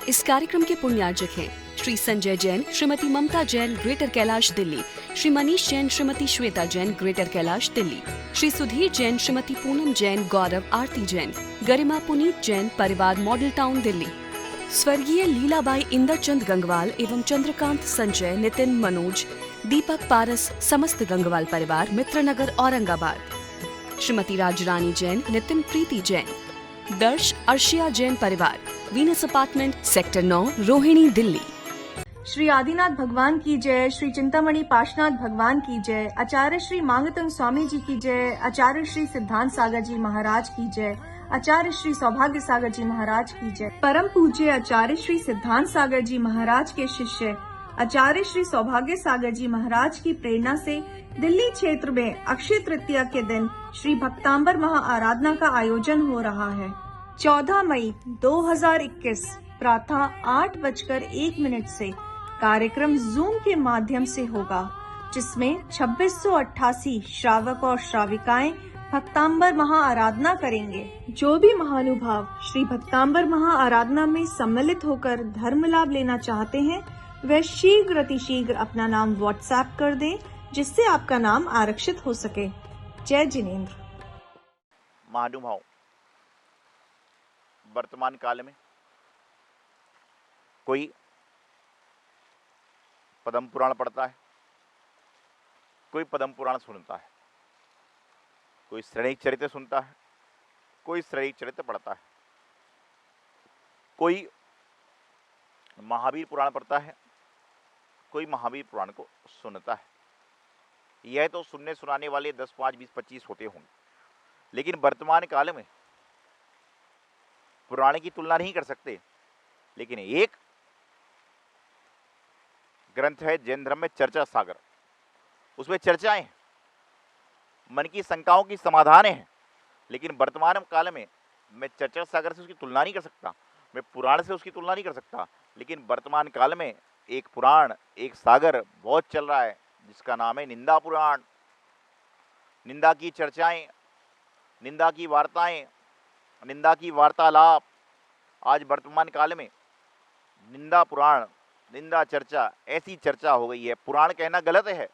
इस कार्यक्रम के पुण्यार्जक हैं श्री संजय जैन, श्रीमती ममता जैन, ग्रेटर कैलाश दिल्ली, श्री मनीष जैन, श्रीमती श्वेता जैन, ग्रेटर कैलाश दिल्ली, श्री सुधीर जैन, श्रीमती पूनम जैन, गौरव आरती जैन, गरिमा पुनीत जैन, परिवार मॉडल टाउन दिल्ली, स्वर्गीय लीलाबाई इंदरचंद गंगवाल एवं चंद्रकांत संजय, नितिन मनोज, दीपक पारस, समस्त गंगवाल परिवार, मित्रनगर औरंगाबाद, श्रीमती राजरानी जैन, नितिन प्रीति जैन, दर्श अर्शिया जैन परिवार, Venus apartment, sector 9, Rohini, Delhi. Shri Adinath भगवान की जय, श्री चिंतामणि पाशनाथ भगवान की जय, आचार्य श्री मांगतंग स्वामी जी की जय, आचार्य श्री सिद्धांत सागर जी महाराज की जय, आचार्य श्री सौभाग्य सागर जी महाराज की जय। परम पूज्य आचार्य श्री सिद्धांत सागर जी महाराज के शिष्य आचार्य श्री सौभाग्य सागर जी महाराज की प्रेरणा से दिल्ली क्षेत्र में अक्षय तृतीया के दिन श्री भक्तांबर महाआराधना का आयोजन हो रहा है। 14 मई 2021 प्रातः 8:01 से कार्यक्रम जूम के माध्यम से होगा, जिसमें 2688 श्रावक और श्राविकाएं भक्तांबर महाआराधना करेंगे। जो भी महानुभाव श्री भक्तांबर महाआराधना में सम्मिलित होकर धर्म लाभ लेना चाहते हैं, वह शीघ्र अतिशीघ्र अपना नाम व्हाट्सएप कर दें, जिससे आपका नाम आरक्षित हो सके। जय जिनेंद्र। महानुभाव, वर्तमान काल में कोई पद्म पुराण पढ़ता है, कोई पद्म पुराण सुनता है, कोई श्रेणी चरित्र सुनता है, कोई श्रेणी चरित्र पढ़ता है, कोई महावीर पुराण पढ़ता है, कोई महावीर पुराण को सुनता है। यह तो सुनने सुनाने वाले 10, 5, 20, 25 होते होंगे, लेकिन वर्तमान काल में पुराण की तुलना नहीं कर सकते। लेकिन एक ग्रंथ है जैन धर्म में, चर्चा सागर, उसमें चर्चाएं, मन की शंकाओं की समाधान है। लेकिन वर्तमान काल में मैं चर्चा सागर से उसकी तुलना नहीं कर सकता, मैं पुराण से उसकी तुलना नहीं कर सकता। लेकिन वर्तमान काल में एक पुराण, एक सागर बहुत चल रहा है, जिसका नाम है निंदा पुराण। निंदा की चर्चाएं, निंदा की वार्ताएं, निंदा की वार्तालाप। आज वर्तमान काल में निंदा पुराण, निंदा चर्चा, ऐसी चर्चा हो गई है। पुराण कहना गलत है,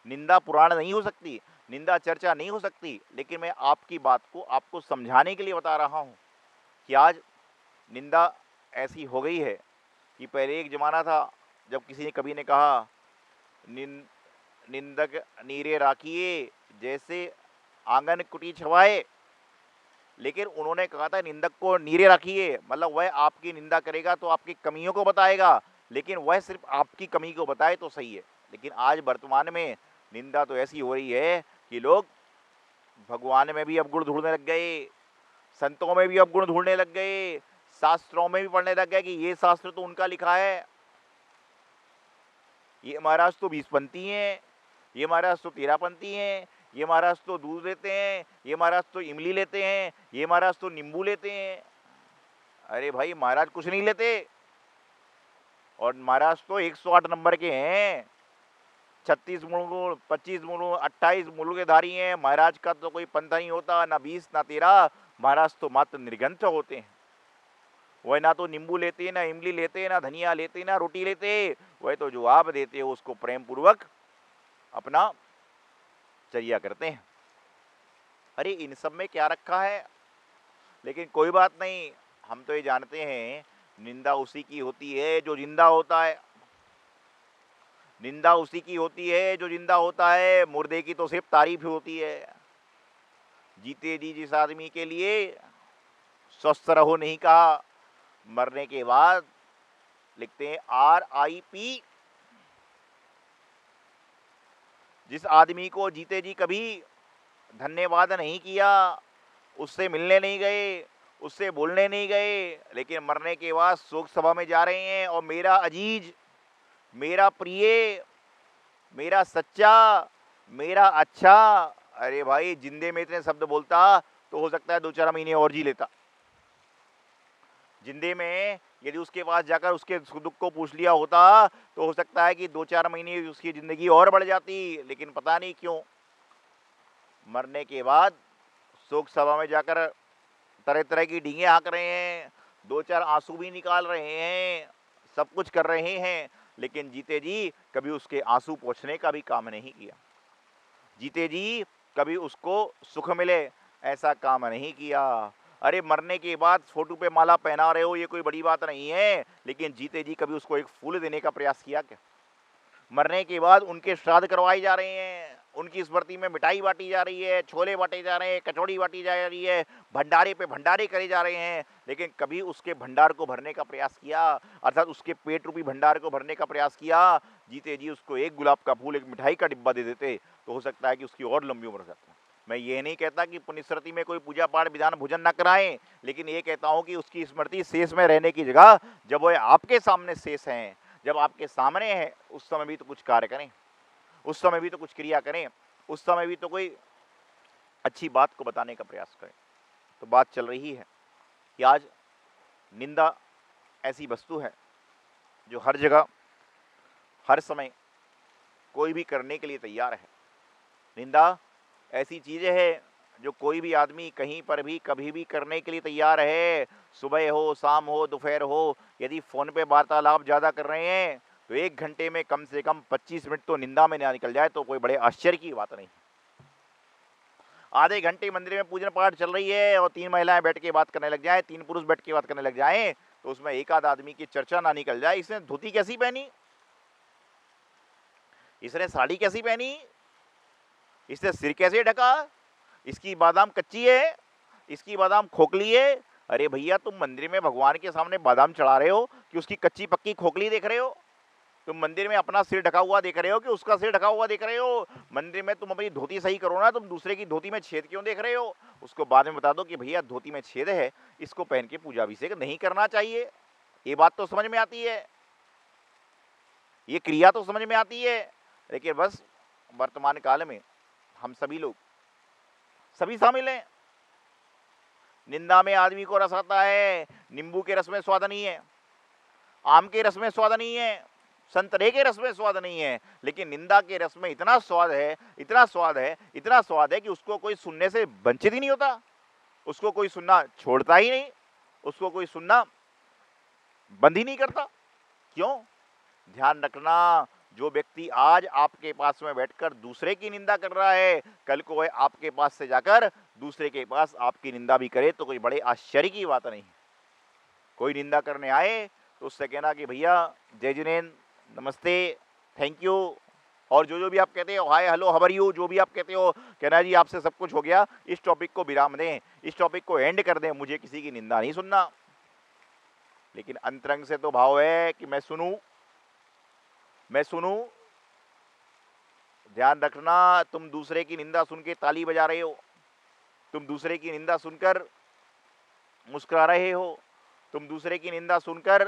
निंदा पुराण नहीं हो सकती, निंदा चर्चा नहीं हो सकती। लेकिन मैं आपकी बात को आपको समझाने के लिए बता रहा हूँ कि आज निंदा ऐसी हो गई है कि पहले एक ज़माना था जब किसी ने कभी ने कहा निंदक नीरे राखिए जैसे आंगन कुटी छवाए। लेकिन उन्होंने कहा था निंदक को नीरे रखिए, मतलब वह आपकी निंदा करेगा तो आपकी कमियों को बताएगा, लेकिन वह सिर्फ आपकी कमी को बताए तो सही है। लेकिन आज वर्तमान में निंदा तो ऐसी हो रही है कि लोग भगवान में भी अवगुण ढूंढने लग गए, संतों में भी अवगुण ढूंढने लग गए, शास्त्रों में भी पढ़ने लग गए कि ये शास्त्र तो उनका लिखा है, ये महाराज तो 20पंथी हैं, ये महाराज तो 13पंथी हैं, ये महाराज तो दूध लेते हैं, ये महाराज तो इमली लेते हैं, ये महाराज तो नींबू लेते हैं। अरे भाई, महाराज कुछ नहीं लेते, और महाराज तो 108 नंबर के हैं, 36 मुलुक, 25 मुलुक, 28 मुलुक के धारी हैं। महाराज का तो कोई पंथ नहीं होता, ना 20 ना 13। महाराज तो मात्र निर्ग्रंथ होते हैं। वह ना तो नींबू लेते, ना इमली लेते, ना धनिया लेते, ना रोटी लेते। वह तो जो आप देते हो उसको प्रेम पूर्वक अपना चर्या करते हैं। अरे इन सब में क्या रखा है? लेकिन कोई बात नहीं, हम तो ये जानते हैं निंदा उसी की होती है जो जिंदा होता है। निंदा उसी की होती है जो जिंदा होता है। मुर्दे की तो सिर्फ तारीफ होती है। जीते जी जिस आदमी के लिए स्वस्थ रहो नहीं कहा, मरने के बाद लिखते हैं RIP। जिस आदमी को जीते जी कभी धन्यवाद नहीं किया, उससे मिलने नहीं गए, उससे बोलने नहीं गए, लेकिन मरने के बाद शोक सभा में जा रहे हैं और मेरा अजीज, मेरा प्रिय, मेरा सच्चा, मेरा अच्छा। अरे भाई, जिंदे में इतने शब्द बोलता तो हो सकता है 2-4 महीने और जी लेता। जिंदे में यदि उसके पास जाकर उसके सुख दुख को पूछ लिया होता तो हो सकता है कि 2-4 महीने उसकी ज़िंदगी और बढ़ जाती। लेकिन पता नहीं क्यों मरने के बाद शोक सभा में जाकर तरह तरह की डींगे हाँक रहे हैं, दो चार आंसू भी निकाल रहे हैं, सब कुछ कर रहे हैं, लेकिन जीते जी कभी उसके आंसू पोंछने का भी काम नहीं किया। जीते जी कभी उसको सुख मिले ऐसा काम नहीं किया। अरे मरने के बाद फोटो पे माला पहना रहे हो, ये कोई बड़ी बात नहीं है, लेकिन जीते जी कभी उसको एक फूल देने का प्रयास किया क्या? मरने के बाद उनके श्राद्ध करवाए जा रहे हैं, उनकी स्मृति में मिठाई बांटी जा रही है, छोले बांटे जा रहे हैं, कचौड़ी बांटी जा रही है, भंडारे पे भंडारे करे जा रहे हैं, लेकिन कभी उसके भंडार को भरने का प्रयास किया, अर्थात उसके पेट रूपी भंडार को भरने का प्रयास किया? जीते जी उसको एक गुलाब का फूल, एक मिठाई का डिब्बा दे देते तो हो सकता है कि उसकी और लंबी उम्र हो जाती। मैं ये नहीं कहता कि पुण्यस्मृति में कोई पूजा पाठ विधान भोजन न कराएं, लेकिन ये कहता हूं कि उसकी स्मृति शेष में रहने की जगह जब वो आपके सामने शेष हैं, जब आपके सामने है, उस समय भी तो कुछ कार्य करें, उस समय भी तो कुछ क्रिया करें, उस समय भी तो कोई अच्छी बात को बताने का प्रयास करें। तो बात चल रही है कि आज निंदा ऐसी वस्तु है जो हर जगह हर समय कोई भी करने के लिए तैयार है। निंदा ऐसी चीज़ है जो कोई भी आदमी कहीं पर भी कभी भी करने के लिए तैयार है। सुबह हो, शाम हो, दोपहर हो, यदि फ़ोन पे वार्तालाप ज़्यादा कर रहे हैं तो 1 घंटे में कम से कम 25 मिनट तो निंदा में ना निकल जाए तो कोई बड़े आश्चर्य की बात नहीं। आधे घंटे मंदिर में पूजन पाठ चल रही है और 3 महिलाएं बैठ के बात करने लग जाए, 3 पुरुष बैठ के बात करने लग जाएं, तो उसमें एक आध आदमी की चर्चा ना निकल जाए, इसने धोती कैसी पहनी, इसने साड़ी कैसी पहनी, इसने सिर कैसे ढका, इसकी बादाम कच्ची है, इसकी बादाम खोखली है। अरे भैया, तुम मंदिर में भगवान के सामने बादाम चढ़ा रहे हो कि उसकी कच्ची पक्की खोखली देख रहे हो? तुम मंदिर में अपना सिर ढका हुआ देख रहे हो कि उसका सिर ढका हुआ देख रहे हो? मंदिर में तुम अपनी धोती सही करो ना, तुम दूसरे की धोती में छेद क्यों देख रहे हो? उसको बाद में बता दो कि भैया धोती में छेद है, इसको पहन के पूजा अभिषेक नहीं करना चाहिए। ये बात तो समझ में आती है, ये क्रिया तो समझ में आती है, लेकिन बस वर्तमान काल में हम सभी लोग सभी शामिल हैं। निंदा में आदमी को रस आता है, नींबू के रस में स्वाद नहीं है, आम के रस में स्वाद नहीं है, संतरे के रस में स्वाद नहीं है, लेकिन निंदा के रस में इतना स्वाद है, इतना स्वाद है, इतना स्वाद है कि उसको कोई सुनने से वंचित ही नहीं होता, उसको कोई सुनना छोड़ता ही नहीं, उसको कोई सुनना बंद ही नहीं करता। क्यों? ध्यान रखना, जो व्यक्ति आज आपके पास में बैठकर दूसरे की निंदा कर रहा है, कल को वह आपके पास से जाकर दूसरे के पास आपकी निंदा भी करे तो कोई बड़े आश्चर्य की बात नहीं। कोई निंदा करने आए तो उससे कहना कि भैया जय जिनेन्द्र, नमस्ते, थैंक यू, और जो भी आप कहते हो, hi hello how are you, जो भी आप कहते हो, कहना जी आपसे सब कुछ हो गया, इस टॉपिक को विराम दें, इस टॉपिक को एंड कर दें, मुझे किसी की निंदा नहीं सुनना। लेकिन अंतरंग से तो भाव है कि मैं सुनूं, मैं सुनूं। ध्यान रखना, तुम दूसरे की निंदा सुन के ताली बजा रहे हो, तुम दूसरे की निंदा सुनकर मुस्कुरा रहे हो, तुम दूसरे की निंदा सुनकर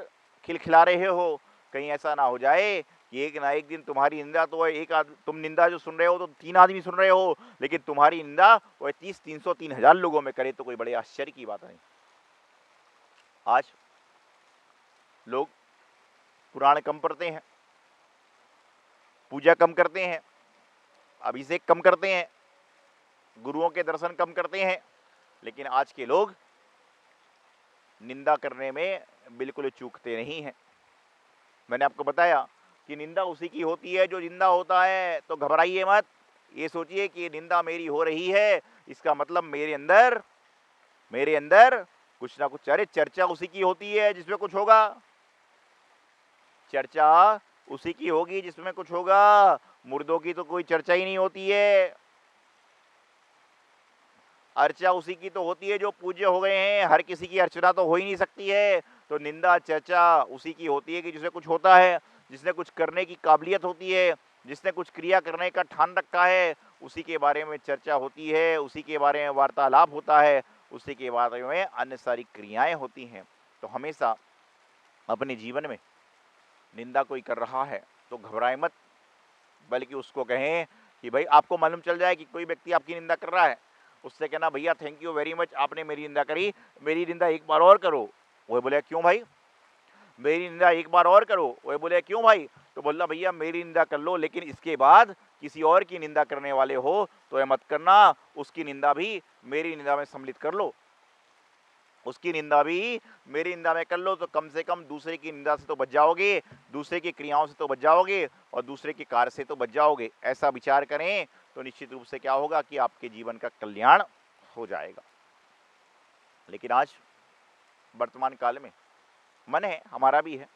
खिलखिला रहे हो। कहीं ऐसा ना हो जाए कि एक ना एक दिन तुम्हारी निंदा तो तुम निंदा जो सुन रहे हो तो 3 आदमी सुन रहे हो, लेकिन तुम्हारी निंदा वो 30, 300, 3000 लोगों में करे तो कोई बड़े आश्चर्य की बात नहीं। आज लोग पुराण कम पढ़ते हैं, पूजा कम करते हैं, अभिषेक कम करते हैं, गुरुओं के दर्शन कम करते हैं, लेकिन आज के लोग निंदा करने में बिल्कुल चूकते नहीं हैं। मैंने आपको बताया कि निंदा उसी की होती है जो जिंदा होता है। तो घबराइए मत, ये सोचिए कि ये निंदा मेरी हो रही है, इसका मतलब मेरे अंदर कुछ ना कुछ, अरे चर्चा उसी की होती है जिसमें कुछ होगा, चर्चा उसी की होगी जिसमें कुछ होगा, मुर्दों की तो कोई चर्चा ही नहीं होती है। अर्चा उसी की तो होती है जो पूज्य हो गए हैं, हर किसी की अर्चना तो हो ही नहीं सकती है। तो निंदा चर्चा उसी की होती है कि जिसमें कुछ होता है, जिसने कुछ करने की काबिलियत होती है, जिसने कुछ क्रिया करने का ठान रखा है, उसी के बारे में चर्चा होती है, उसी के बारे में वार्तालाप होता है, उसी के बारे में अन्य सारी क्रियाएं होती हैं। तो हमेशा अपने जीवन में निंदा कोई कर रहा है तो घबराए मत, बल्कि उसको कहें कि भाई आपको मालूम चल जाए कि कोई व्यक्ति आपकी निंदा कर रहा है, उससे कहना भैया थैंक यू वेरी मच, आपने मेरी निंदा करी, मेरी निंदा एक बार और करो। वो बोले क्यों भाई? मेरी निंदा एक बार और करो। वो बोले क्यों भाई? तो बोला भैया मेरी निंदा कर लो, लेकिन इसके बाद किसी और की निंदा करने वाले हो तो ये मत करना, उसकी निंदा भी मेरी निंदा में सम्मिलित कर लो। उसकी निंदा भी मेरी निंदा में कर लो तो कम से कम दूसरे की निंदा से तो बच जाओगे, दूसरे की क्रियाओं से तो बच जाओगे और दूसरे के कार्य से तो बच जाओगे। ऐसा विचार करें तो निश्चित रूप से क्या होगा कि आपके जीवन का कल्याण हो जाएगा। लेकिन आज वर्तमान काल में मन है, हमारा भी है,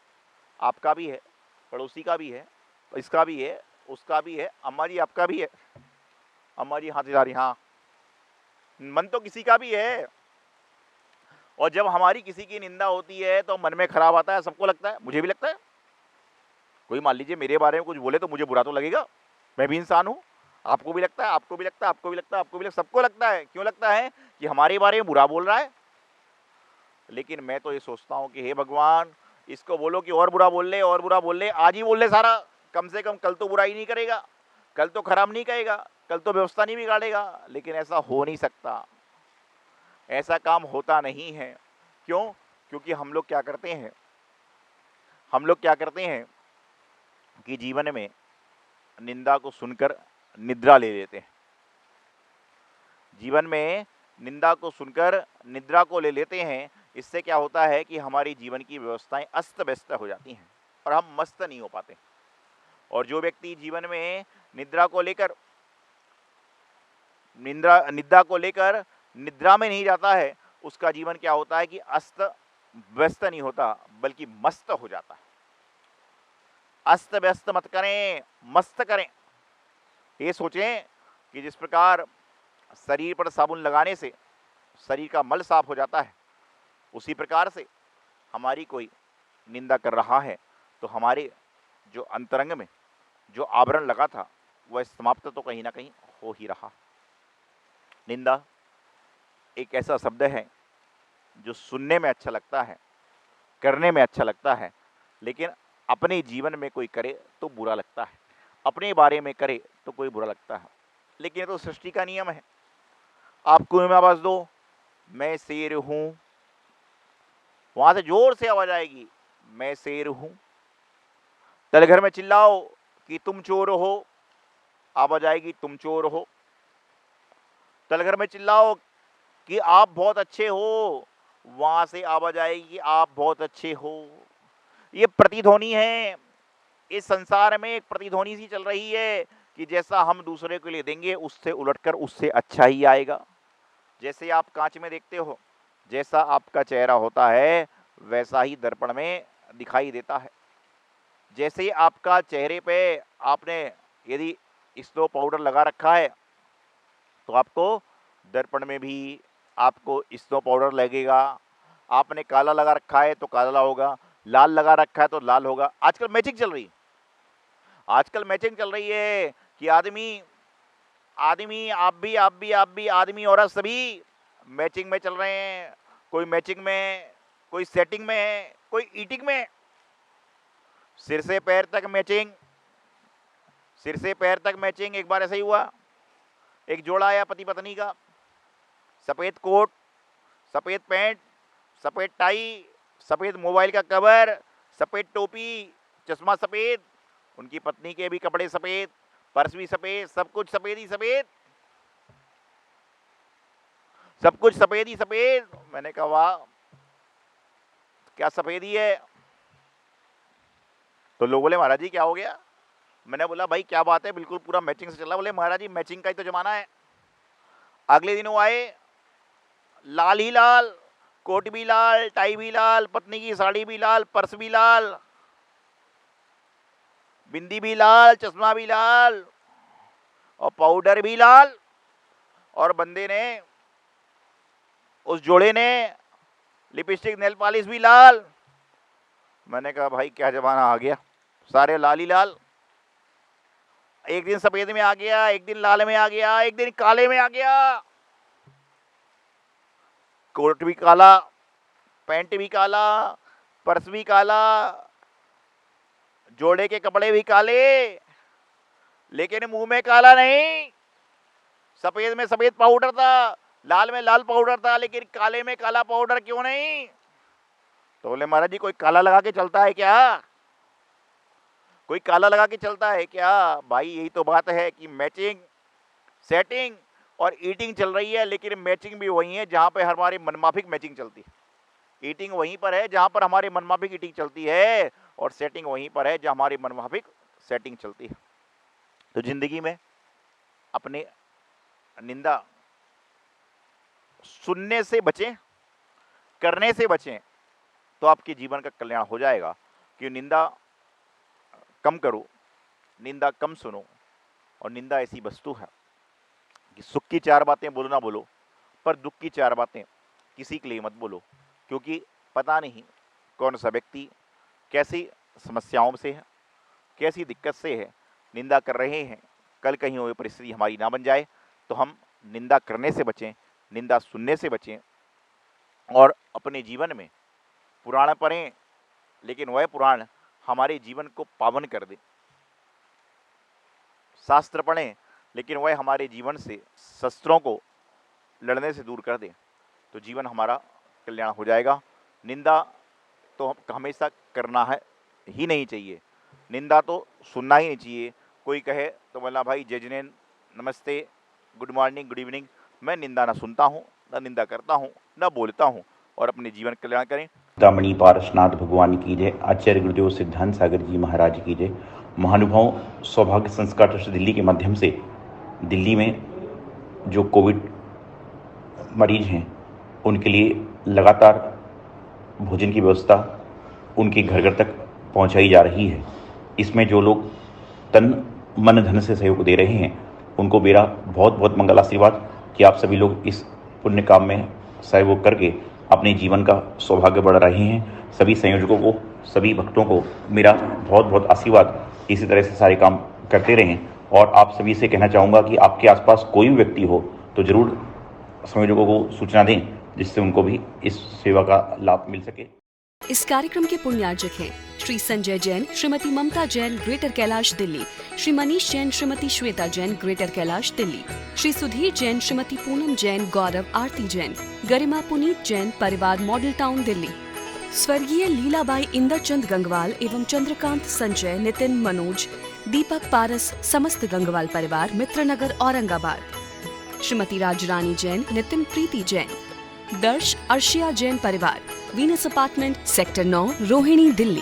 आपका भी है, पड़ोसी का भी है, इसका भी है, उसका भी है, अम्मा जी आपका भी है, अम्मा जी हाथ हिला रही, हाँ, मन तो किसी का भी है। और जब हमारी किसी की निंदा होती है तो मन में खराब आता है, सबको लगता है, मुझे भी लगता है। कोई मान लीजिए मेरे बारे में कुछ बोले तो मुझे बुरा तो लगेगा, मैं भी इंसान हूँ। आपको भी लगता है, आपको भी लगता है, आपको भी लगता है, आपको भी लगता है, सबको लगता है। क्यों लगता है? कि हमारे बारे में बुरा बोल रहा है। लेकिन मैं तो ये सोचता हूँ कि हे भगवान, इसको बोलो कि और बुरा बोल ले, और बुरा बोल ले, आज ही बोल ले सारा, कम से कम कल तो बुराई नहीं करेगा, कल तो खराब नहीं कहेगा, कल तो व्यवस्था नहीं बिगाड़ेगा। लेकिन ऐसा हो नहीं सकता, ऐसा काम होता नहीं है। क्यों? क्योंकि हम लोग क्या करते हैं, हम लोग क्या करते हैं कि जीवन में निंदा को सुनकर निद्रा ले लेते हैं। जीवन में निंदा को सुनकर निद्रा को ले लेते हैं। इससे क्या होता है कि हमारी जीवन की व्यवस्थाएं अस्त व्यस्त हो जाती हैं और हम मस्त नहीं हो पाते। और जो व्यक्ति जीवन में निद्रा को लेकर निद्रा को लेकर निद्रा में नहीं जाता है, उसका जीवन क्या होता है कि अस्त व्यस्त नहीं होता बल्कि मस्त हो जाता है। अस्त व्यस्त मत करें, मस्त करें। ये सोचें कि जिस प्रकार शरीर पर साबुन लगाने से शरीर का मल साफ हो जाता है, उसी प्रकार से हमारी कोई निंदा कर रहा है तो हमारे जो अंतरंग में जो आवरण लगा था वह समाप्त तो कहीं ना कहीं हो ही रहा। निंदा एक ऐसा शब्द है जो सुनने में अच्छा लगता है, करने में अच्छा लगता है, लेकिन अपने जीवन में कोई करे तो बुरा लगता है, अपने बारे में करे तो कोई बुरा लगता है। लेकिन ये तो सृष्टि का नियम है। आप कुएं में आवाज दो, मैं शेर हूं, वहां से जोर से आवाज आएगी, मैं शेर हूं। तलघर में चिल्लाओ कि तुम चोर हो, आवाज आएगी तुम चोर हो। तलघर में चिल्लाओ कि आप बहुत अच्छे हो, वहां से आवाज आएगी आप बहुत अच्छे हो। ये प्रतिध्वनि है। इस संसार में एक प्रतिध्वनि सी चल रही है कि जैसा हम दूसरे के लिए देंगे उससे उलटकर उससे अच्छा ही आएगा। जैसे आप कांच में देखते हो, जैसा आपका चेहरा होता है वैसा ही दर्पण में दिखाई देता है। जैसे ही आपका चेहरे पे आपने यदि स्नो पाउडर लगा रखा है तो आपको दर्पण में भी आपको स्नो पाउडर लगेगा। आपने काला लगा रखा है तो काला होगा, लाल लगा रखा है तो लाल होगा। आजकल मैचिंग चल रही है, आजकल मैचिंग चल रही है कि आदमी आप भी आदमी औरत सभी मैचिंग में चल रहे हैं। कोई मैचिंग में, कोई सेटिंग में है, कोई ईटिंग में। सिर से पैर तक मैचिंग, सिर से पैर तक मैचिंग। एक बार ऐसा ही हुआ, एक जोड़ा आया पति पत्नी का, सफ़ेद कोट, सफ़ेद पैंट, सफ़ेद टाई, सफ़ेद मोबाइल का कवर, सफ़ेद टोपी, चश्मा सफ़ेद, उनकी पत्नी के भी कपड़े सफ़ेद, पर्स भी सफ़ेद, सब कुछ सफ़ेद ही सफ़ेद, सब कुछ सफ़ेद ही सफ़ेद। मैंने कहा वाह, क्या सफ़ेद ही है। तो लोग बोले महाराज जी क्या हो गया। मैंने बोला भाई क्या बात है, बिल्कुल पूरा मैचिंग से चल रहा। बोले महाराज जी मैचिंग का ही तो जमाना है। अगले दिन वो आए, लाल ही लाल, कोट भी लाल, टाई भी लाल, पत्नी की साड़ी भी लाल, पर्स भी लाल, बिंदी भी लाल, चश्मा भी लाल और पाउडर भी लाल। और बंदे ने, उस जोड़े ने लिपस्टिक नेल पॉलिश भी लाल। मैंने कहा भाई क्या जमाना आ गया, सारे लाल ही लाल। एक दिन सफेद में आ गया, एक दिन लाल में आ गया, एक दिन काले में आ गया। कोट भी काला, पैंट भी काला, पर्स भी काला, जोड़े के कपड़े भी काले, लेकिन मुंह में काला नहीं। सफेद में सफेद पाउडर था, लाल में लाल पाउडर था, लेकिन काले में काला पाउडर क्यों नहीं। तो बोले महाराज जी कोई काला लगा के चलता है क्या, कोई काला लगा के चलता है क्या। भाई यही तो बात है कि मैचिंग, सेटिंग और ईटिंग चल रही है, लेकिन मैचिंग भी वही है जहां पे हमारी मनमाफिक मैचिंग चलती है। ईटिंग वहीं पर है जहाँ पर हमारे मनमाफिक ईटिंग चलती है, और सेटिंग वहीं पर है जहाँ हमारी मनमाफिक सेटिंग चलती है। तो जिंदगी में अपने निंदा सुनने से बचें, करने से बचें, तो आपके जीवन का कल्याण हो जाएगा। कि निंदा कम करो, निंदा कम सुनो, और निंदा ऐसी वस्तु है कि सुख की 4 बातें बोलो ना बोलो, पर दुख की 4 बातें किसी के लिए मत बोलो, क्योंकि पता नहीं कौन सा व्यक्ति कैसी समस्याओं से है, कैसी दिक्कत से है, निंदा कर रहे हैं। कल कहीं वो परिस्थिति हमारी ना बन जाए, तो हम निंदा करने से बचें, निंदा सुनने से बचें, और अपने जीवन में पुराण पढ़ें, लेकिन वह पुराण हमारे जीवन को पावन कर दे। शास्त्र पढ़ें, लेकिन वह हमारे जीवन से शस्त्रों को लड़ने से दूर कर दे, तो जीवन हमारा कल्याण हो जाएगा। निंदा तो हमेशा करना है ही नहीं चाहिए, निंदा तो सुनना ही नहीं चाहिए। कोई कहे तो बोला भाई जय जिनेंद्र, नमस्ते, गुड मॉर्निंग, गुड इवनिंग, मैं निंदा ना सुनता हूँ, ना निंदा करता हूँ, ना बोलता हूँ, और अपने जीवन कल्याण करें। चिंतामणि पारसनाथ भगवान की जय, आचार्य गुरुदेव सिद्धांत सागर जी महाराज की जय। महानुभाव सौभाग्य संस्कार ट्रस्ट दिल्ली के माध्यम से दिल्ली में जो कोविड मरीज हैं उनके लिए लगातार भोजन की व्यवस्था उनके घर घर तक पहुंचाई जा रही है। इसमें जो लोग तन मन धन से सहयोग दे रहे हैं उनको मेरा बहुत बहुत मंगल आशीर्वाद कि आप सभी लोग इस पुण्य काम में सहयोग करके अपने जीवन का सौभाग्य बढ़ा रहे हैं। सभी संयोजकों को, सभी भक्तों को मेरा बहुत बहुत आशीर्वाद। इसी तरह से सारे काम करते रहें, और आप सभी से कहना चाहूँगा कि आपके आसपास कोई भी व्यक्ति हो तो ज़रूर संयोजकों को सूचना दें, जिससे उनको भी इस सेवा का लाभ मिल सके। इस कार्यक्रम के पुण्यार्जक हैं श्री संजय जैन, श्रीमती ममता जैन, ग्रेटर कैलाश दिल्ली, श्री मनीष जैन, श्रीमती श्वेता जैन, ग्रेटर कैलाश दिल्ली, श्री सुधीर जैन, श्रीमती पूनम जैन, गौरव आरती जैन, गरिमा पुनीत जैन, परिवार मॉडल टाउन दिल्ली, स्वर्गीय लीलाबाई इंदरचंद गंगवाल एवं चंद्रकांत संजय, नितिन मनोज, दीपक पारस, समस्त गंगवाल परिवार, मित्रनगर औरंगाबाद, श्रीमती राजरानी जैन, नितिन प्रीति जैन, दर्श अर्शिया जैन परिवार, Venus apartment, sector 9, Rohini, Delhi.